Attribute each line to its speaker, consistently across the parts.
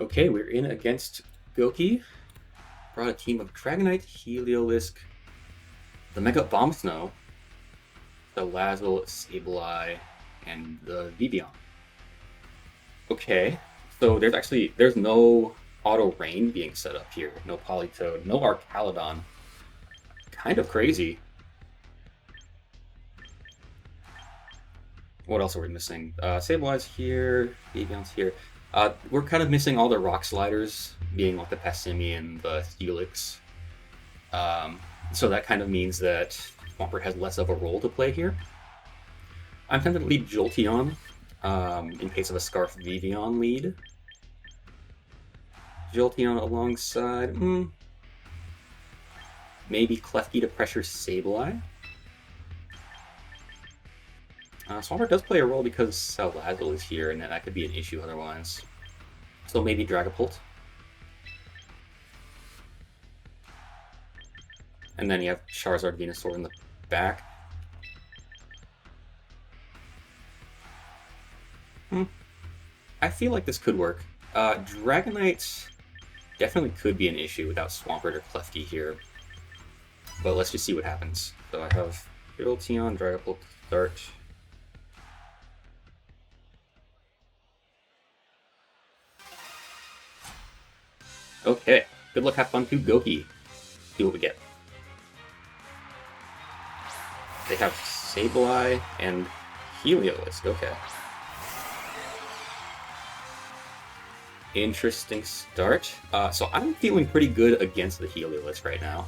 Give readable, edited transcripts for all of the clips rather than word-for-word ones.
Speaker 1: Okay, we're in against Goki. Brought a team of Dragonite, Heliolisk, the Mega Bomb Snow, the Lazzle, Sableye, and the Vivian. Okay, so there's no Auto Rain being set up here. No Politoed, no Archaludon. Kind of crazy. What else are we missing? Sableye's here, Vivian's here. We're kind of missing all the Rock Sliders, being like the Passimi and the Helix. So that kind of means that Swampert has less of a role to play here. I'm tempted to lead Jolteon in case of a Scarf Vivian lead. Jolteon alongside, maybe Klefki to pressure Sableye. Swampert does play a role because Lazzle is here, and that could be an issue otherwise. So maybe Dragapult. And then you have Charizard, Venusaur in the back. I feel like this could work. Dragonite definitely could be an issue without Swampert or Klefki here. But let's just see what happens. So I have Jolteon, Dragapult to start. Okay, good luck, have fun to Goki. See what we get. They have Sableye and Heliolisk, okay. Interesting start. So I'm feeling pretty good against the Heliolisk right now.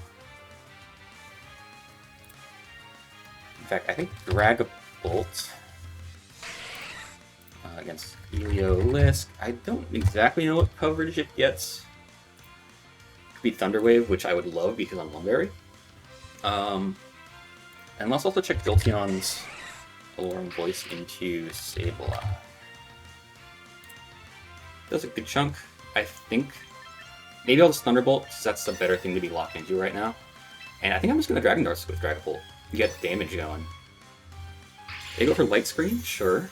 Speaker 1: In fact, I think Dragapult against Heliolisk. I don't exactly know what coverage it gets. Could be Thunder Wave, which I would love because I'm Lumberry. And let's also check Jolteon's Alarm Voice into Sableye. Does a good chunk, I think. Maybe I'll just Thunderbolt, because that's a better thing to be locked into right now. And I think I'm just going to Dragon Dart with Dragapult. You get damage going. They go for Light Screen? Sure.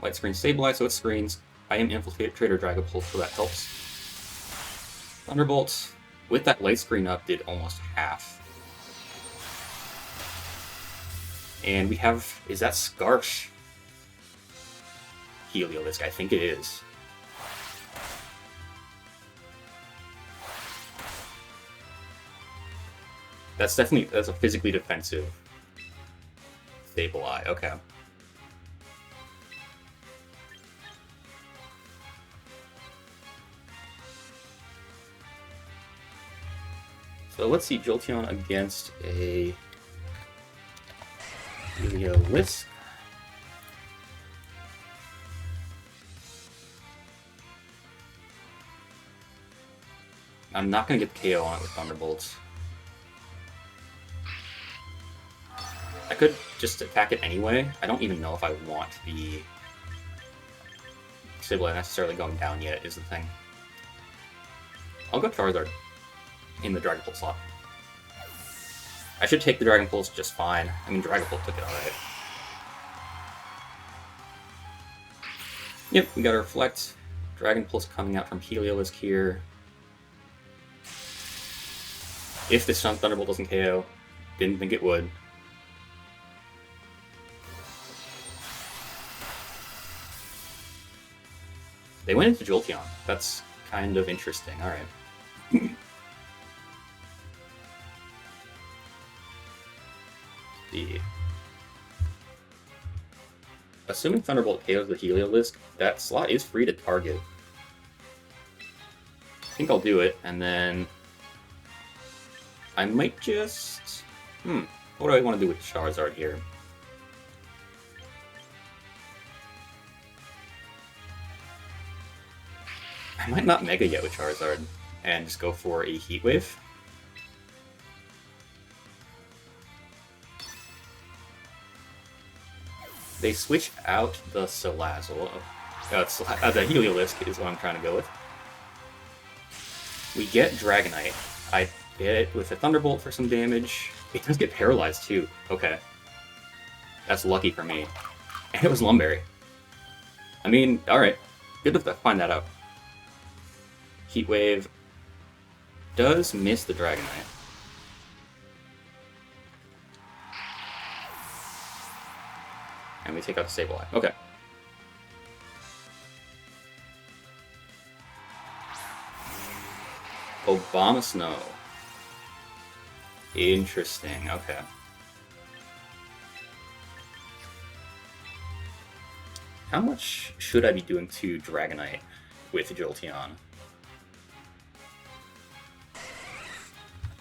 Speaker 1: Light Screen Sableye, so it screens. I am Infiltrator Dragapult, so that helps. Thunderbolt, with that Light Screen up, did almost half. And we have, is that Scarf Heliolisk? I think it is. That's a physically defensive Sableye, okay. So let's see, Jolteon against a Heliolisk. I'm not going to get the KO on it with Thunderbolts. I could just attack it anyway. I don't even know if I want the Sableye necessarily going down yet, is the thing. I'll go Charizard in the Dragon Pulse slot. I should take the Dragon Pulse just fine. I mean, Dragon Pulse took it alright. Yep, we got a Reflect. Dragon Pulse coming out from Heliolisk here. If this Thunderbolt doesn't KO, didn't think it would. They went into Jolteon. That's kind of interesting. Alright. Assuming Thunderbolt KOs the Heliolisk, that slot is free to target. I think I'll do it, and then I might just... what do I want to do with Charizard here? I might not Mega yet with Charizard, and just go for a Heat Wave. They switch out the Salazzle. The Heliolisk is what I'm trying to go with. We get Dragonite. I hit it with a Thunderbolt for some damage. It does get paralyzed too. Okay. That's lucky for me. And it was Lumberry. I mean, alright. Good to find that out. Heat Wave does miss the Dragonite. And we take out the Sableye. Okay. Obama Snow. Interesting, okay. How much should I be doing to Dragonite with Jolteon?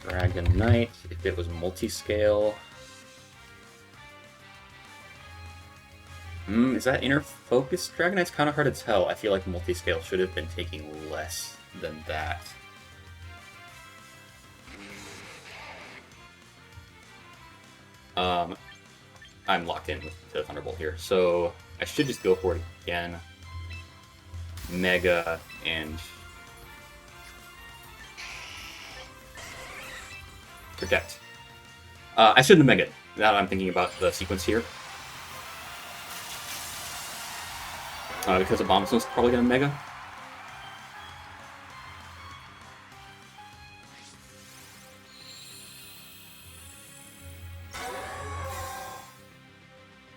Speaker 1: Dragonite, if it was multi-scale... is that inner focus? Dragonite's kind of hard to tell. I feel like multi-scale should have been taking less than that. I'm locked in with the Thunderbolt here, so I should just go for it again. Mega and Protect. I shouldn't have Mega. Now that I'm thinking about the sequence here. Because Abomasnow's probably going to Mega.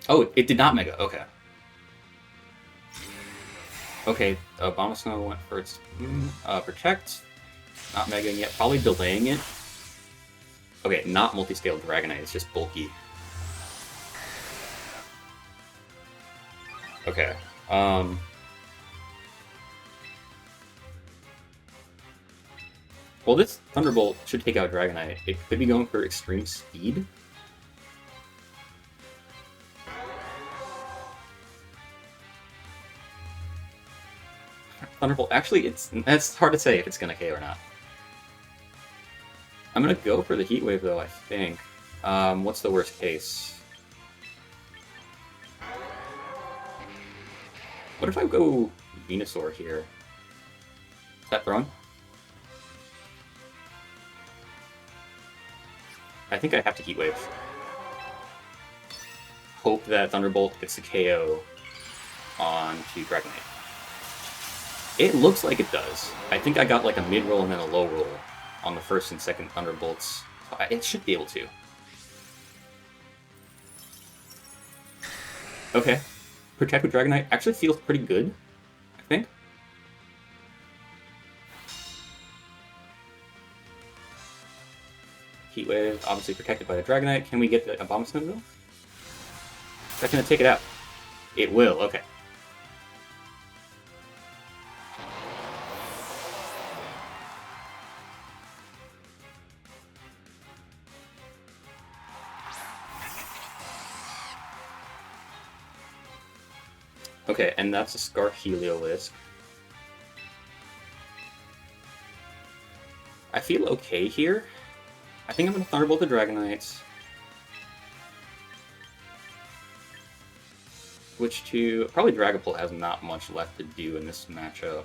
Speaker 1: Oh, it did not Mega. Okay. Okay, Abomasnow went for its Protect. Not Mega yet. Probably delaying it. Okay, not multi-scale Dragonite. It's just bulky. Okay. Well, this Thunderbolt should take out Dragonite. It could be going for extreme speed. Thunderbolt. Actually, it's hard to say if it's gonna KO or not. I'm gonna go for the Heat Wave though, I think. What's the worst case? What if I go Venusaur here? Is that thrown? I think I have to Heat Wave. Hope that Thunderbolt gets the KO onto Dragonite. It looks like it does. I think I got like a mid-roll and then a low roll on the first and second Thunderbolts. It should be able to. Okay. Protect with Dragonite actually feels pretty good, I think. Heat Wave, obviously protected by the Dragonite. Can we get the Abomasnow though? Is that going to take it out? It will, okay. Okay, and that's a Scarf Heliolisk. I feel okay here. I think I'm going to Thunderbolt the Dragonite. Switch to... Probably Dragapult has not much left to do in this matchup.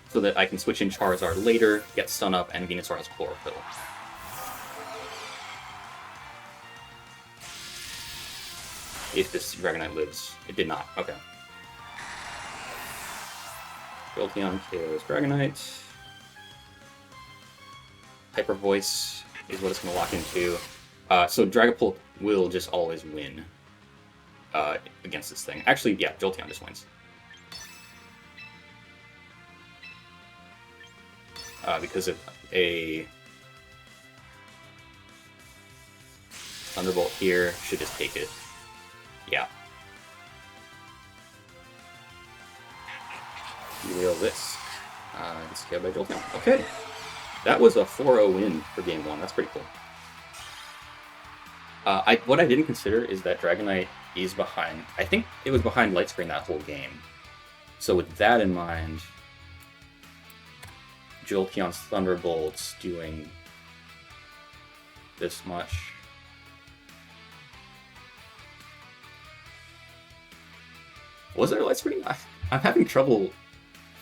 Speaker 1: So that I can switch in Charizard later, get Stun Up, and Venusaur has Chlorophyll. If this Dragonite lives. It did not. Okay. Jolteon KOs Dragonite. Hyper Voice is what it's going to lock into. So Dragapult will just always win against this thing. Actually, yeah, Jolteon just wins. Because of a Thunderbolt here should just take it. Yeah. EELEVATE. It's killed by Jolteon. Okay. That was a 4-0 win for game 1. That's pretty cool. What I didn't consider is that Dragonite is behind. I think it was behind Light Screen that whole game. So with that in mind, Jolteon's Thunderbolt's doing this much. Was there a Light Screen? I'm having trouble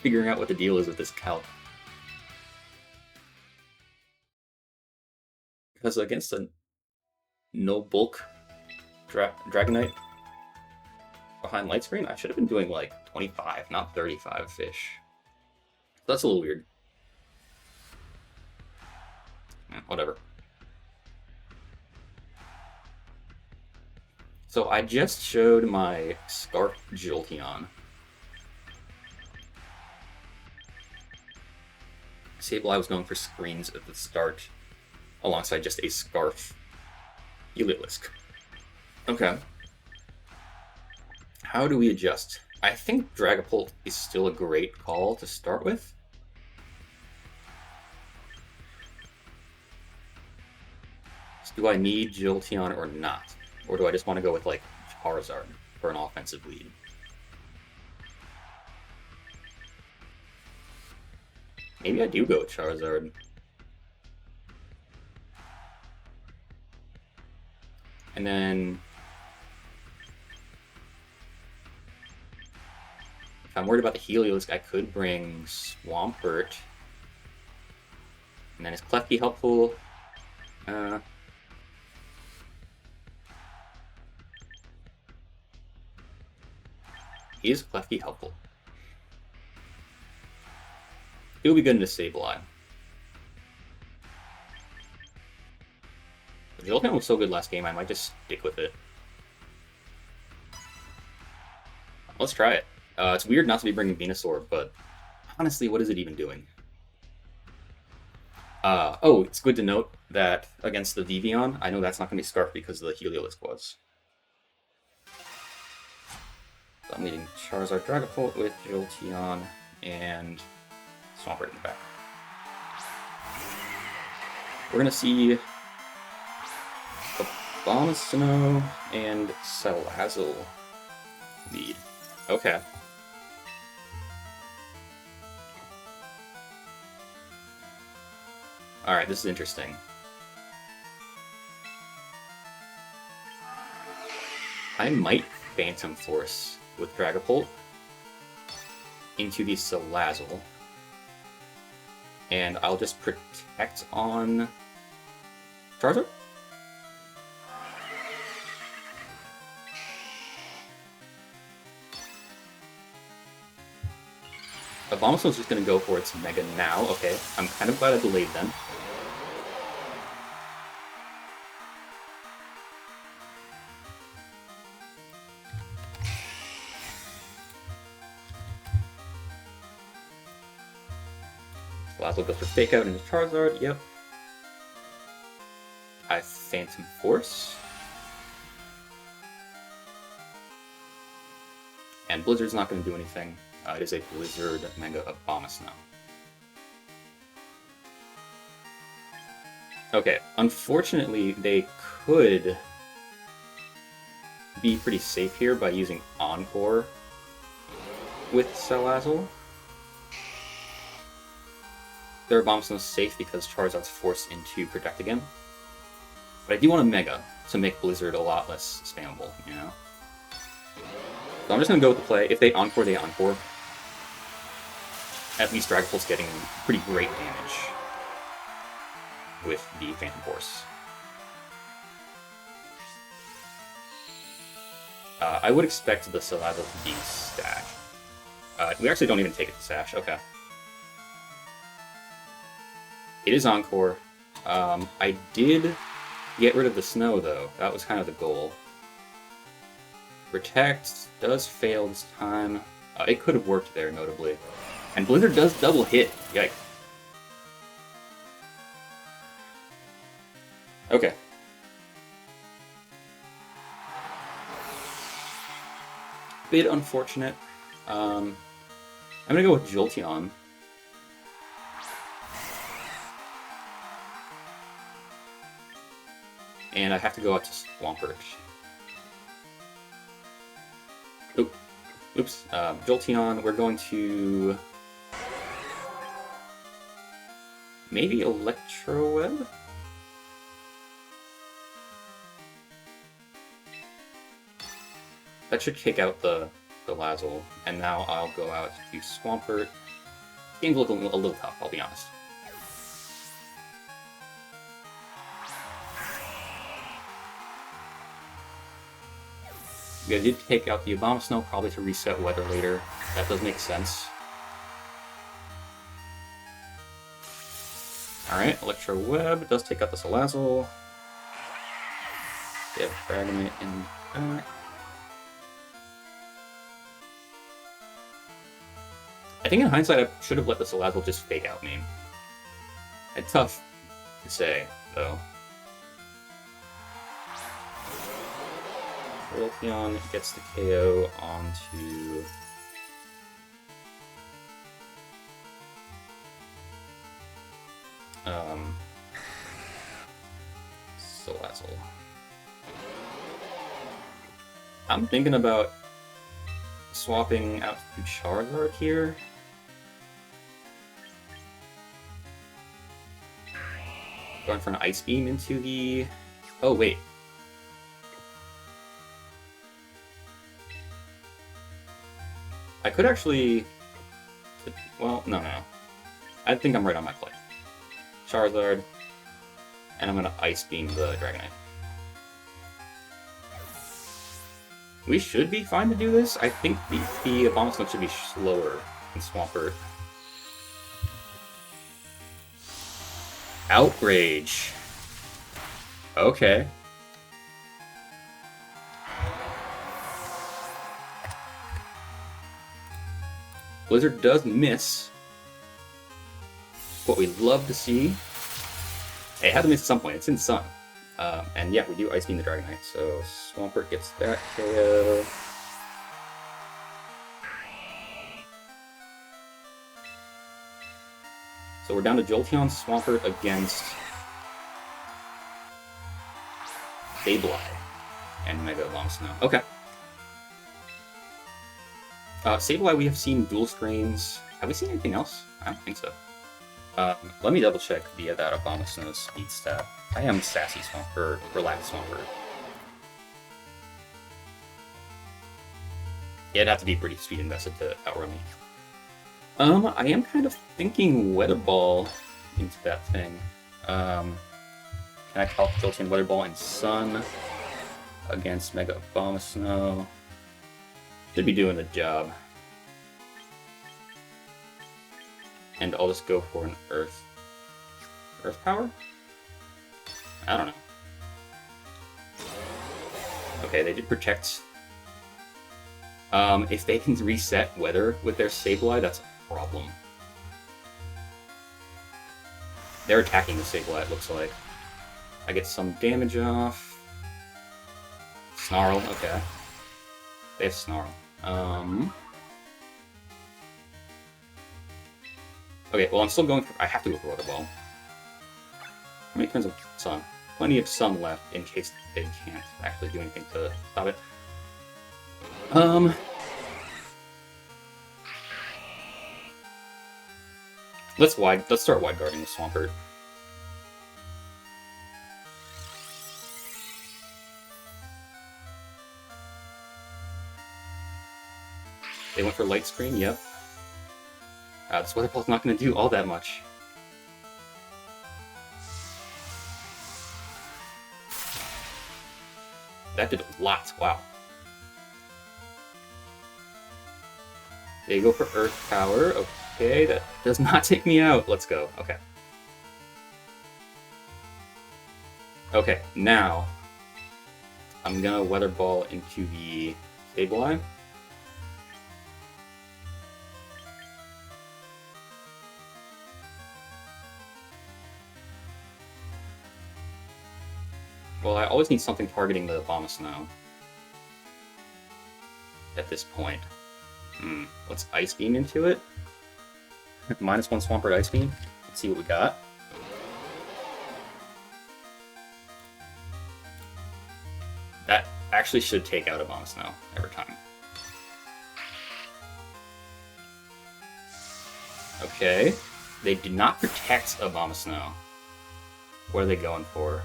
Speaker 1: figuring out what the deal is with this calc. Because against a no bulk Dragonite. behind light screen? I should have been doing like 25, not 35 fish. That's a little weird. Whatever. So I just showed my Scarf Jolteon. Sableye was going for screens at the start, alongside just a Scarf Heliolisk. Okay. How do we adjust? I think Dragapult is still a great call to start with. So do I need Jolteon or not? Or do I just want to go with, like, Charizard for an offensive lead? Maybe I do go with Charizard. And then... if I'm worried about the Heliolisk, I could bring Swampert. And then is Klefki helpful? Is Klefki helpful? It would be good into Sableye. The Jolteon was so good last game, I might just stick with it. Let's try it. It's weird not to be bringing Venusaur, but honestly, what is it even doing? Oh, it's good to note that against the Vivian, I know that's not going to be Scarf because the Heliolisk was. So I'm leading Charizard, Dragapult with Jolteon and Swampert in the back. We're going to see Abomasnow and Salazzle lead. Okay. Alright, this is interesting. I might Phantom Force with Dragapult into the Salazzle. And I'll just protect on Charizard? Abomasnow's just going to go for its Mega now. Okay, I'm kind of glad I delayed then. Salazzle goes for Fake Out into Charizard, yep. I Phantom Force. And Blizzard's not going to do anything. It is a Blizzard Mega Abomasnow. Okay, unfortunately, they could be pretty safe here by using Encore with Salazzle. Their Abomasnow's safe because Charizard's forced into Protect again. But I do want a Mega to make Blizzard a lot less spammable, you know? So I'm just going to go with the play. If they Encore, they Encore. At least Dragapult's getting pretty great damage with the Phantom Force. I would expect the Salazzle to be Sash. We actually don't even take it to Sash, okay. It is Encore. I did get rid of the snow, though. That was kind of the goal. Protect does fail this time. It could have worked there, notably. And Blizzard does double hit. Yikes. Okay. Bit unfortunate. I'm gonna go with Jolteon. And I have to go out to Swampert. Oops. Jolteon, we're going to... maybe Electroweb? That should kick out the Lazzle, and now I'll go out to Swampert. Game's looking a little tough, I'll be honest. You did take out the Abomasnow, probably to reset weather later. That does make sense. Alright, Electro Web does take out the Salazzle. They have Dragonite in back. I think in hindsight I should have let the Salazzle just fake out me. It's tough to say, though. Jolteon gets the KO onto... Salazzle. I'm thinking about swapping out to Charizard here. Going for an Ice Beam into the... Oh, wait. I could actually... Well, no. I think I'm right on my play. Charizard, and I'm going to Ice Beam the Dragonite. We should be fine to do this. I think the Abomasnow should be slower than Swampert. Outrage. Okay. Blizzard does miss. What we'd love to see. It had to miss at some point. It's in Sun. And yeah, we do Ice Beam the Dragonite, so Swampert gets that KO. So we're down to Jolteon, Swampert against Sableye and Mega Abomasnow. Okay. Sableye, we have seen dual screens. Have we seen anything else? I don't think so. Let me double check via that Abomasnow speed stat. I am Sassy Swampert, Relaxed Swampert. Yeah, it'd have to be pretty speed invested to outrun me. I am kind of thinking Weather Ball into that thing. Can I call Jolteon Weather Ball in Sun against Mega Abomasnow? Should be doing the job. And I'll just go for an Earth. Earth Power? I don't know. Okay, they did protect. If they can reset weather with their Sableye, that's a problem. They're attacking the Sableye, it looks like. I get some damage off. Snarl, okay. They have Snarl. Okay, well I'm still going for... I have to go for Weather Ball. How many turns of Sun? Plenty of Sun left in case they can't actually do anything to stop it. Let's start wide guarding the Swampert. They went for Light Screen, yep. This Weather Ball's not going to do all that much. That did a lot, wow. They go for Earth Power, okay, that does not take me out. Let's go, okay. Okay, now, I'm gonna Weather Ball into the Sableye. Well, I always need something targeting the Abomasnow at this point. Let's Ice Beam into it. -1 Swampert Ice Beam. Let's see what we got. That actually should take out Abomasnow every time. Okay. They did not protect Abomasnow. What are they going for?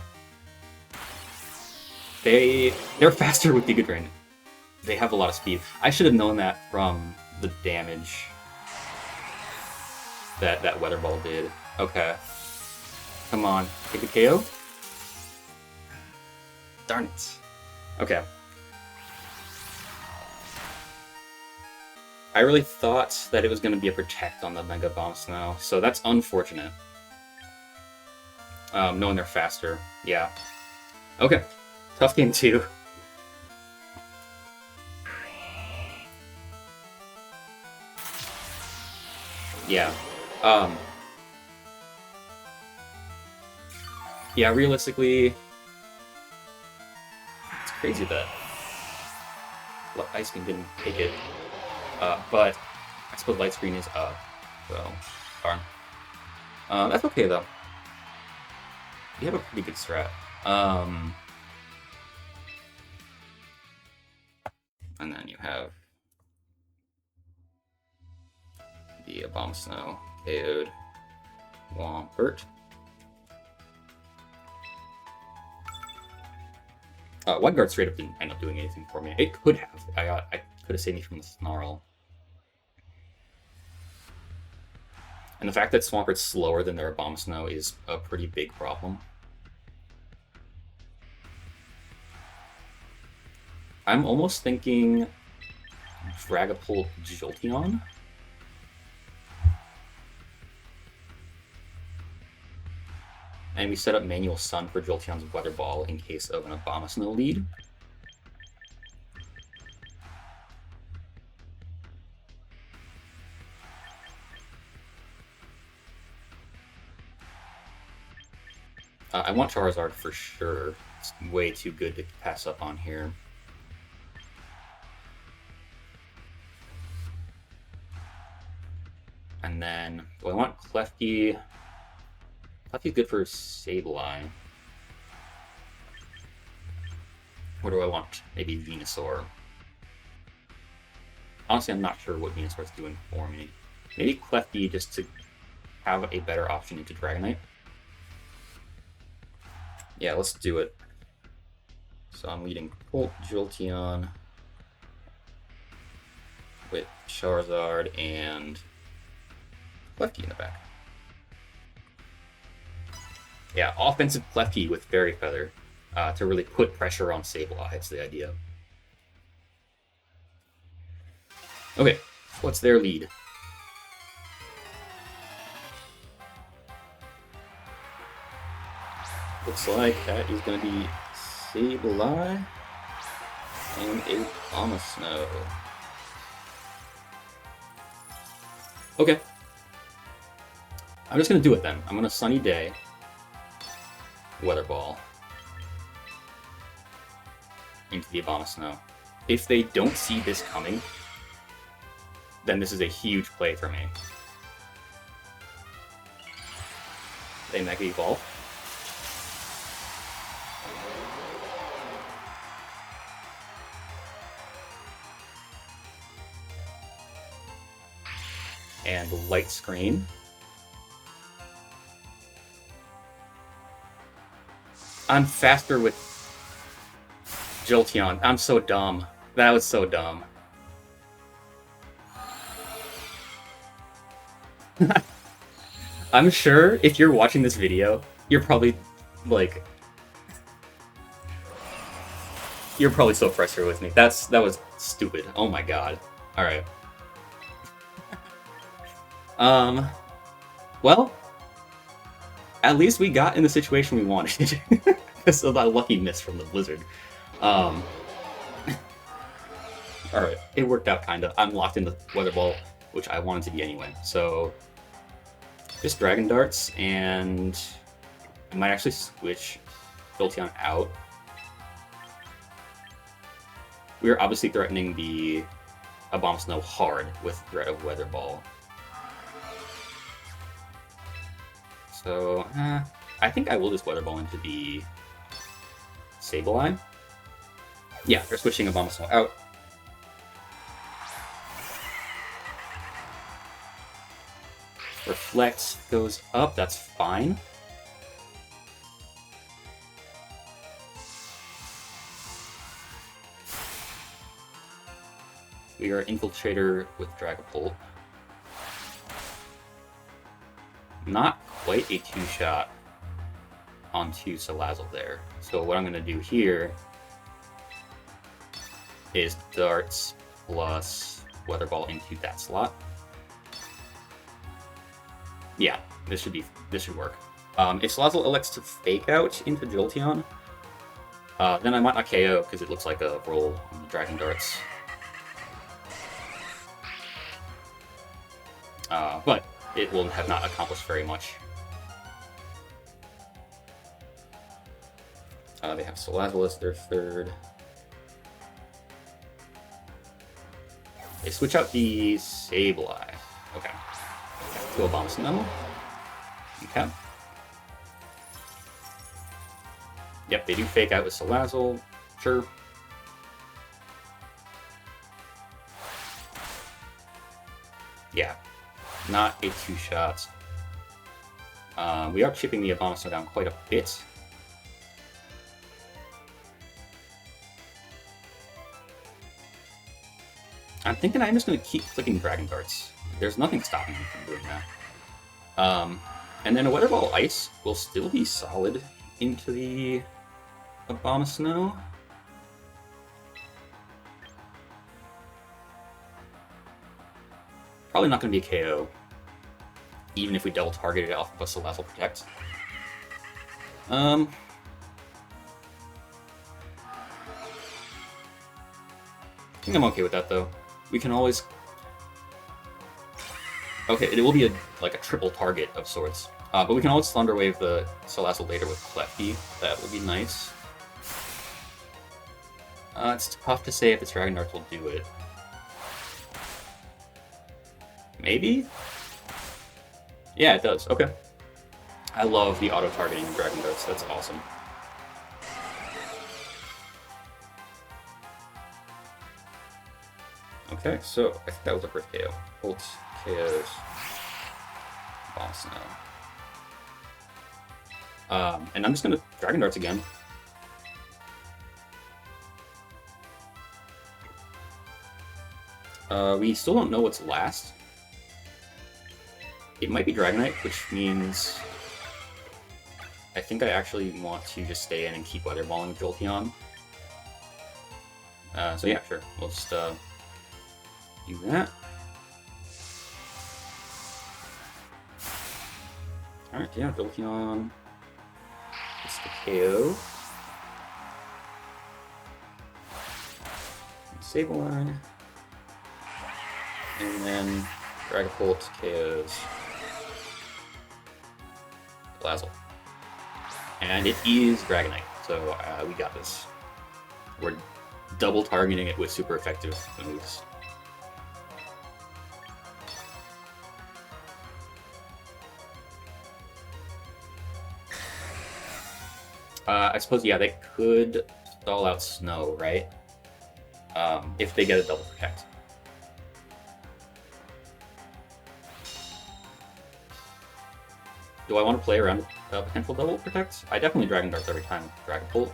Speaker 1: They're faster with Giga Drain. They have a lot of speed. I should have known that from the damage that Weather Ball did. Okay. Come on. Take a KO? Darn it. Okay. I really thought that it was going to be a protect on the Mega Bomb Snow, so that's unfortunate. Knowing they're faster, yeah. Okay, tough game 2. Yeah. Yeah, realistically, it's crazy that Ice Cream didn't take it. But I suppose Light Screen is up, so darn. That's okay though. You have a pretty good strat. And then you have the Bomb Snow KO'd Swampert. One guard straight up didn't end up doing anything for me. It could have. I could have saved me from the Snarl. And the fact that Swampert's slower than their Bomb Snow is a pretty big problem. I'm almost thinking Dragapult Jolteon. And we set up Manual Sun for Jolteon's Weather Ball in case of an Abomasnow lead. I want Charizard for sure. It's way too good to pass up on here. And then, do I want Klefki? Klefki's good for Sableye. Or do I want maybe Venusaur? Honestly, I'm not sure what Venusaur's doing for me. Maybe Klefki just to have a better option into Dragonite. Yeah, let's do it. So I'm leading Colt Jolteon with Charizard and Klefki in the back. Yeah, offensive Klefki with Fairy Feather to really put pressure on Sableye. That's the idea. Okay, what's their lead? Looks like that is going to be Sableye and a Abomasnow. Okay. I'm just going to do it then. I'm going to Sunny Day, Weather Ball into the Abomasnow. If they don't see this coming, then this is a huge play for me. They Mega Evolve. And Light Screen. I'm faster with Jolteon. I'm so dumb. That was so dumb. I'm sure if you're watching this video, you're probably like... You're probably so frustrated with me. That was stupid. Oh my god. Alright. Well, at least we got in the situation we wanted. Because of that lucky miss from the Blizzard. Alright, it worked out kinda. I'm locked in the Weather Ball, which I wanted to be anyway. So, just Dragon Darts, and I might actually switch Jolteon out. We are obviously threatening the Abomasnow hard with threat of Weather Ball. So, I think I will just Weather Ball into the Sableye. Yeah, they're switching Abomasnow out. Reflect goes up, that's fine. We are Infiltrator with Dragapult. Not quite a two-shot onto Salazzle there. So what I'm going to do here is Darts plus Weather Ball into that slot. Yeah, this should work. If Salazzle elects to Fake Out into Jolteon, then I might not KO because it looks like a roll on the Dragon Darts. But it will have not accomplished very much. They have Salazzle as their third. They switch out the Sableye. Okay. To Abomasnow. Okay. Yep, they do Fake Out with Salazzle. Sure. Yeah. Not a two-shot. We are chipping the Abomasnow down quite a bit. I'm thinking I'm just going to keep clicking Dragon Darts. There's nothing stopping me from doing that. And then a Weather Ball Ice will still be solid into the Abomasnow. Probably not going to be a KO, even if we double targeted off of a Salazzle Protect. I think I'm okay with that though. We can always... Okay, it will be a triple target of sorts. But we can always Thunder Wave the Salazzle later with Klefki. That would be nice. It's tough to say if the Dragon Darts will do it. Maybe? Yeah, it does. Okay. I love the auto-targeting of Dragon Darts. That's awesome. Okay, so I think that was a first KO. Ult KOs. Abomasnow. And I'm just gonna Dragon Darts again. We still don't know what's last. It might be Dragonite, which means I think I actually want to just stay in and keep Weather Balling Jolteon. So yeah, sure. We'll just do that. Alright, yeah, Jolteon. It's the KO. Sableye. And then Dragapult KOs Salazzle. And it is Dragonite, so we got this. We're double targeting it with super effective moves. I suppose, yeah, they could stall out Snow, right? If they get a double protect. Do I want to play around a potential double protect? I definitely Dragon Darts every time with Dragapult.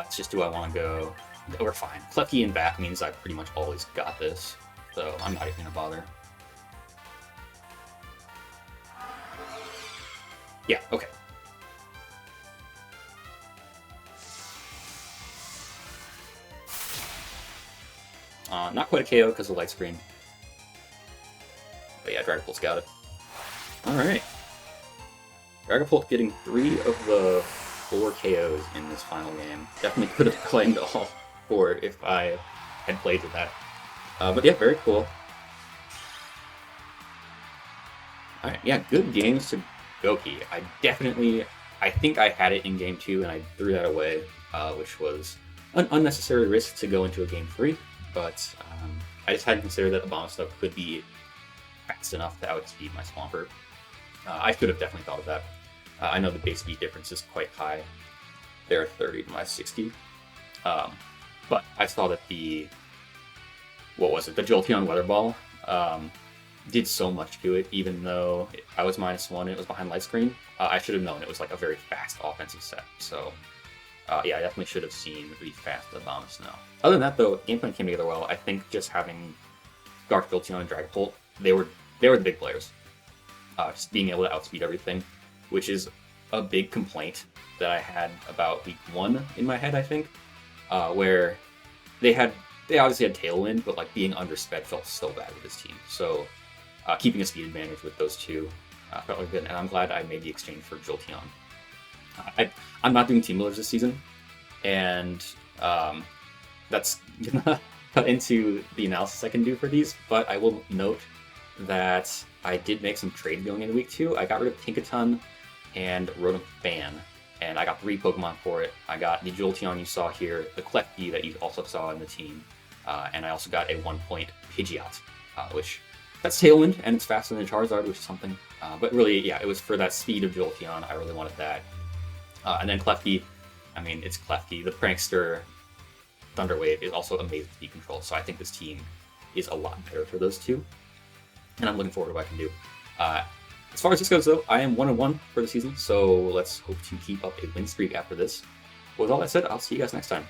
Speaker 1: It's just, do I want to go... We're fine. Klefki and back means I pretty much always got this, so I'm not even going to bother. Yeah, okay. Not quite a KO because of Light Screen. But yeah, Dragapult's got it. Alright. Dragapult getting 3 of the 4 KOs in this final game. Definitely could have claimed all 4 if I had played with that. But yeah, very cool. Alright, yeah, good games to Goki. I think I had it in game 2 and I threw that away, which was an unnecessary risk to go into a game 3. But I just hadn't considered that Abomasnow could be fast enough to outspeed my Swampert. I could have definitely thought of that. I know the base speed difference is quite high. They're 30 to my 60. But I saw that the Jolteon Weather Ball did so much to it, even though I was -1 and it was behind Light Screen. I should have known it was like a very fast offensive set. So yeah, I definitely should have seen the fast Abomasnow. Other than that, though, game plan came together well. I think just having Dark Jolteon and Dragapult, they were the big players. Just being able to outspeed everything, which is a big complaint that I had about week 1 in my head, I think, where they had they obviously had Tailwind, but like being undersped felt so bad with this team. So keeping a speed advantage with those two felt like good, and I'm glad I made the exchange for Jolteon. I'm not doing team builders this season, and that's gonna cut into the analysis I can do for these, but I will note that I did make some trades going into week 2. I got rid of Tinkaton and Rotom-Fan, and I got 3 Pokemon for it. I got the Jolteon you saw here, the Klefki that you also saw in the team, and I also got a 1-point Pidgeot, which that's Tailwind, and it's faster than Charizard, which is something. But really, yeah, it was for that speed of Jolteon. I really wanted that. And then Klefki, I mean, it's Klefki. The Prankster Thunder Wave is also amazing speed control, so I think this team is a lot better for those two. And I'm looking forward to what I can do. As far as this goes, though, I am 1-1 for the season, so let's hope to keep up a win streak after this. With all that said, I'll see you guys next time.